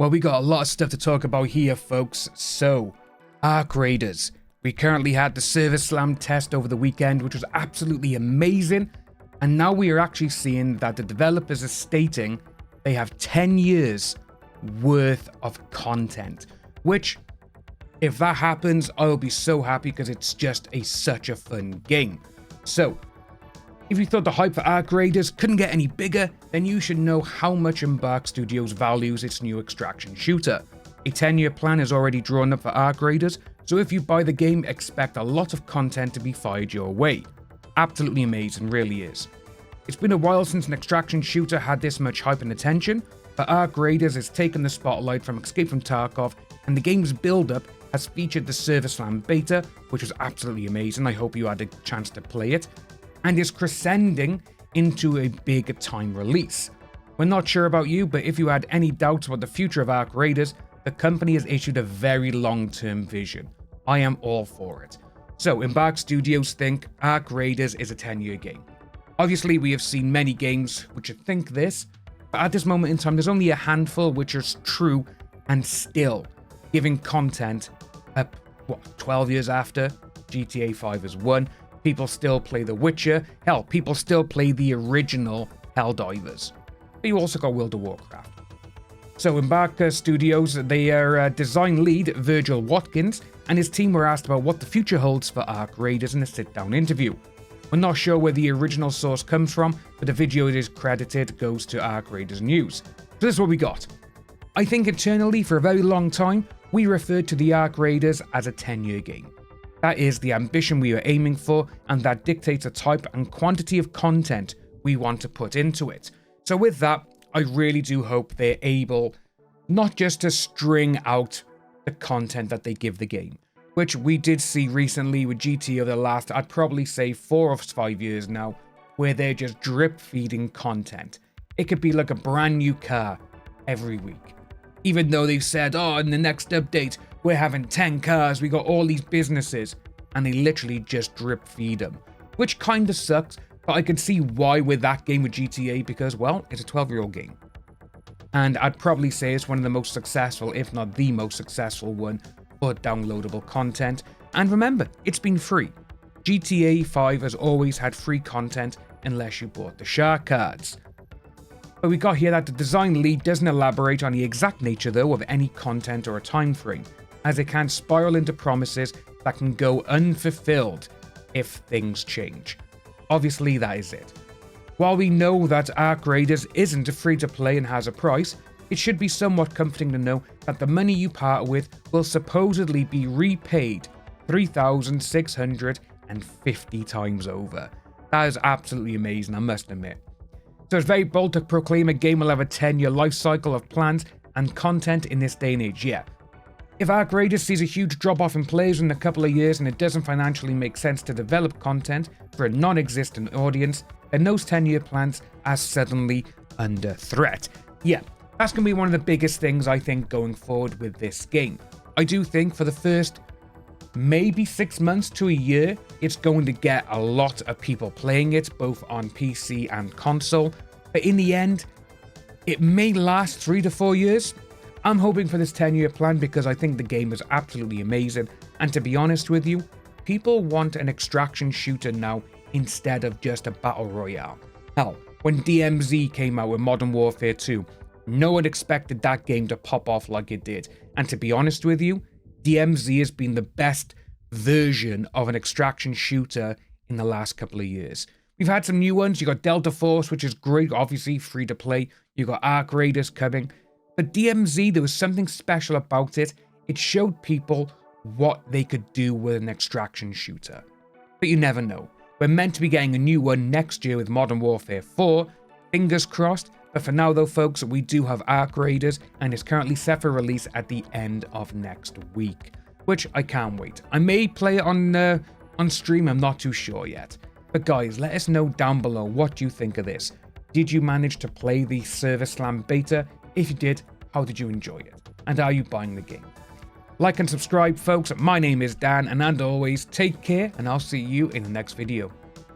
Well, we got a lot of stuff to talk about here, folks. So, Arc Raiders. We currently had the Server Slam test over the weekend, which was absolutely amazing. And now we are actually seeing that the developers are stating they have 10 years worth of content. Which, if that happens, I'll be so happy because it's just such a fun game. So, if you thought the hype for Arc Raiders couldn't get any bigger, then you should know how much Embark Studios values its new extraction shooter. A 10-year plan is already drawn up for Arc Raiders, so if you buy the game, expect a lot of content to be fired your way. Absolutely amazing, really is. It's been a while since an extraction shooter had this much hype and attention, but Arc Raiders has taken the spotlight from Escape from Tarkov, and the game's build-up has featured the Server Slam beta, which was absolutely amazing. I hope you had a chance to play it, and is crescending into a big time release. We're not sure about you, but if you had any doubts about the future of Arc Raiders, the company has issued a very long-term vision. I am all for it. So, Embark Studios think Arc Raiders is a 10-year game. Obviously, we have seen many games which think this, but at this moment in time, there's only a handful which are true and still giving content up, 12 years after GTA 5 is one. People still play The Witcher. Hell, people still play the original Helldivers. But you also got World of Warcraft. So Embark Studios, their design lead, Virgil Watkins, and his team were asked about what the future holds for Arc Raiders in a sit-down interview. We're not sure where the original source comes from, but the video it is credited goes to Arc Raiders News. So this is what we got. I think internally, for a very long time, we referred to the Arc Raiders as a 10-year game. That is the ambition we are aiming for, and that dictates the type and quantity of content we want to put into it. So with that, I really do hope they're able not just to string out the content that they give the game, which we did see recently with GTA over the last, I'd probably say 4 or 5 years now, where they're just drip feeding content. It could be like a brand new car every week. Even though they've said, oh, in the next update, we're having 10 cars, we got all these businesses, and they literally just drip feed them, which kind of sucks, but I can see why with that game with GTA, because, well, it's a 12-year-old game. And I'd probably say it's one of the most successful, if not the most successful one, for downloadable content. And remember, it's been free. GTA 5 has always had free content unless you bought the shark cards. But we got here that the design lead doesn't elaborate on the exact nature, though, of any content or a time frame, as it can spiral into promises that can go unfulfilled if things change. Obviously, that is it. While we know that Arc Raiders isn't free-to-play and has a price, it should be somewhat comforting to know that the money you part with will supposedly be repaid 3,650 times over. That is absolutely amazing, I must admit. So it's very bold to proclaim a game will have a 10-year life cycle of plans and content in this day and age, yeah. If Arc Raiders sees a huge drop-off in players in a couple of years and it doesn't financially make sense to develop content for a non-existent audience, then those 10-year plans are suddenly under threat. Yeah, that's going to be one of the biggest things I think going forward with this game. I do think for the first maybe 6 months to a year, it's going to get a lot of people playing it, both on PC and console. But in the end, it may last 3 to 4 years. I'm hoping for this 10-year plan because I think the game is absolutely amazing. And to be honest with you, people want an extraction shooter now instead of just a battle royale. Hell, when DMZ came out with Modern Warfare 2, no one expected that game to pop off like it did. And to be honest with you, DMZ has been the best version of an extraction shooter in the last couple of years. We've had some new ones. You got Delta Force, which is great, obviously free to play. You got Arc Raiders coming. But DMZ, there was something special about it. It showed people what they could do with an extraction shooter. But you never know. We're meant to be getting a new one next year with Modern Warfare 4. Fingers crossed. But for now though, folks, we do have Arc Raiders, and it's currently set for release at the end of next week, which I can't wait. I may play it on stream, I'm not too sure yet. But guys, let us know down below what you think of this. Did you manage to play the Server Slam beta? If you did, how did you enjoy it? And are you buying the game? Like and subscribe, folks. My name is Dan, and as always, take care, and I'll see you in the next video.